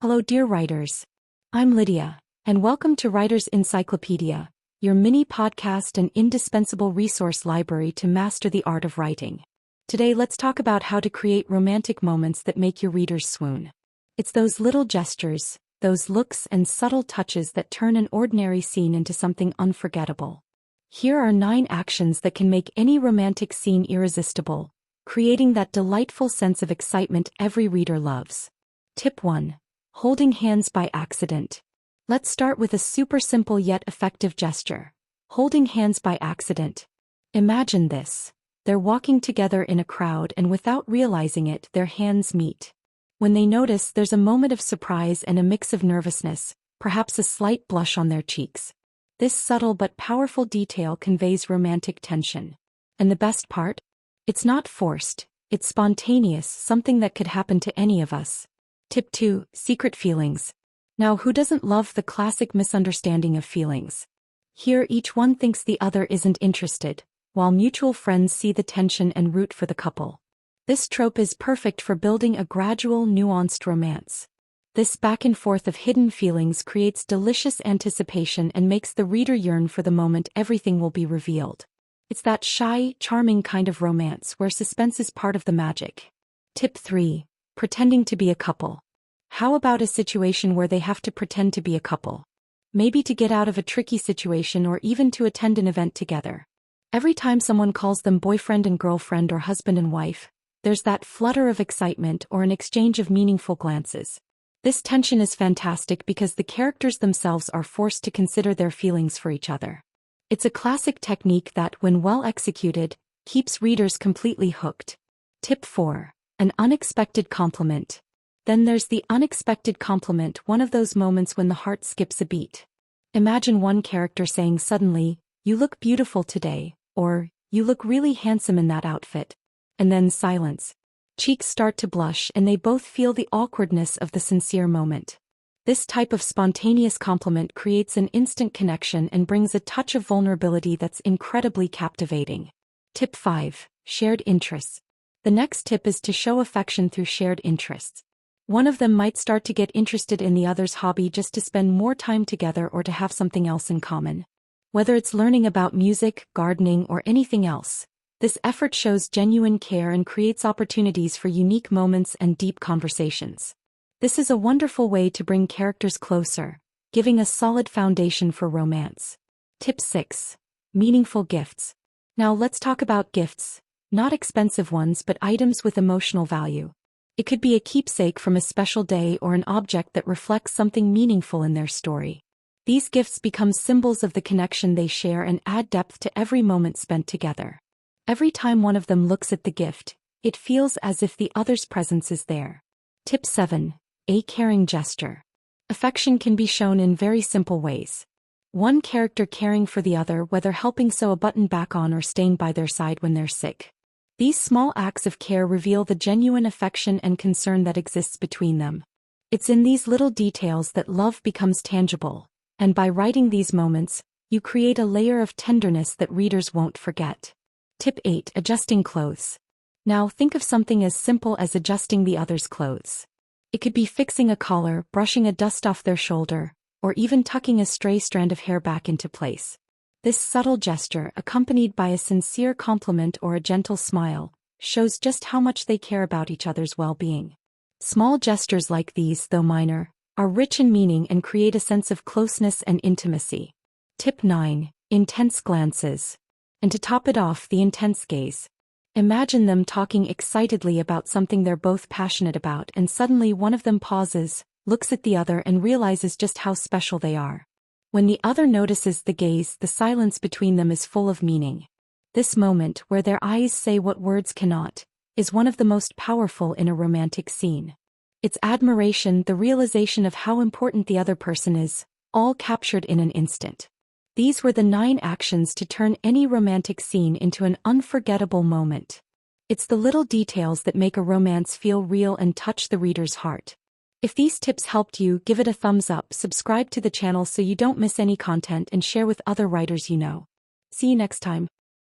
Hello dear writers. I'm Lydia, and welcome to Writer's Encyclopedia, your mini podcast and indispensable resource library to master the art of writing. Today let's talk about how to create romantic moments that make your readers swoon. It's those little gestures, those looks and subtle touches that turn an ordinary scene into something unforgettable. Here are 9 actions that can make any romantic scene irresistible, creating that delightful sense of excitement every reader loves. Tip 1. Holding hands by accident. Let's start with a super simple yet effective gesture. Holding hands by accident. Imagine this. They're walking together in a crowd and without realizing it, their hands meet. When they notice, there's a moment of surprise and a mix of nervousness, perhaps a slight blush on their cheeks. This subtle but powerful detail conveys romantic tension. And the best part? It's not forced, it's spontaneous, something that could happen to any of us. Tip 2. Secret feelings. Now, who doesn't love the classic misunderstanding of feelings? Here each one thinks the other isn't interested, while mutual friends see the tension and root for the couple. This trope is perfect for building a gradual, nuanced romance. This back and forth of hidden feelings creates delicious anticipation and makes the reader yearn for the moment everything will be revealed. It's that shy, charming kind of romance where suspense is part of the magic. Tip 3. Pretending to be a couple. How about a situation where they have to pretend to be a couple? Maybe to get out of a tricky situation or even to attend an event together. Every time someone calls them boyfriend and girlfriend or husband and wife, there's that flutter of excitement or an exchange of meaningful glances. This tension is fantastic because the characters themselves are forced to consider their feelings for each other. It's a classic technique that, when well executed, keeps readers completely hooked. Tip 4. An unexpected compliment. Then there's the unexpected compliment, one of those moments when the heart skips a beat. Imagine one character saying suddenly, "You look beautiful today," or "You look really handsome in that outfit." And then silence. Cheeks start to blush and they both feel the awkwardness of the sincere moment. This type of spontaneous compliment creates an instant connection and brings a touch of vulnerability that's incredibly captivating. Tip 5. Shared interests. The next tip is to show affection through shared interests. One of them might start to get interested in the other's hobby just to spend more time together or to have something else in common. Whether it's learning about music, gardening, or anything else, this effort shows genuine care and creates opportunities for unique moments and deep conversations. This is a wonderful way to bring characters closer, giving a solid foundation for romance. Tip 6. Meaningful gifts. Now let's talk about gifts, not expensive ones but items with emotional value. It could be a keepsake from a special day or an object that reflects something meaningful in their story. These gifts become symbols of the connection they share and add depth to every moment spent together. Every time one of them looks at the gift, it feels as if the other's presence is there. Tip 7. A caring gesture. Affection can be shown in very simple ways. One character caring for the other, whether helping sew a button back on or staying by their side when they're sick. These small acts of care reveal the genuine affection and concern that exists between them. It's in these little details that love becomes tangible, and by writing these moments, you create a layer of tenderness that readers won't forget. Tip 8. Adjusting clothes. Now think of something as simple as adjusting the other's clothes. It could be fixing a collar, brushing a dust off their shoulder, or even tucking a stray strand of hair back into place. This subtle gesture, accompanied by a sincere compliment or a gentle smile, shows just how much they care about each other's well-being. Small gestures like these, though minor, are rich in meaning and create a sense of closeness and intimacy. Tip 9. Intense glances. And to top it off, the intense gaze. Imagine them talking excitedly about something they're both passionate about, and suddenly one of them pauses, looks at the other and realizes just how special they are. When the other notices the gaze, the silence between them is full of meaning. This moment, where their eyes say what words cannot, is one of the most powerful in a romantic scene. It's admiration, the realization of how important the other person is, all captured in an instant. These were the 9 actions to turn any romantic scene into an unforgettable moment. It's the little details that make a romance feel real and touch the reader's heart. If these tips helped you, give it a thumbs up, subscribe to the channel so you don't miss any content, and share with other writers you know. See you next time.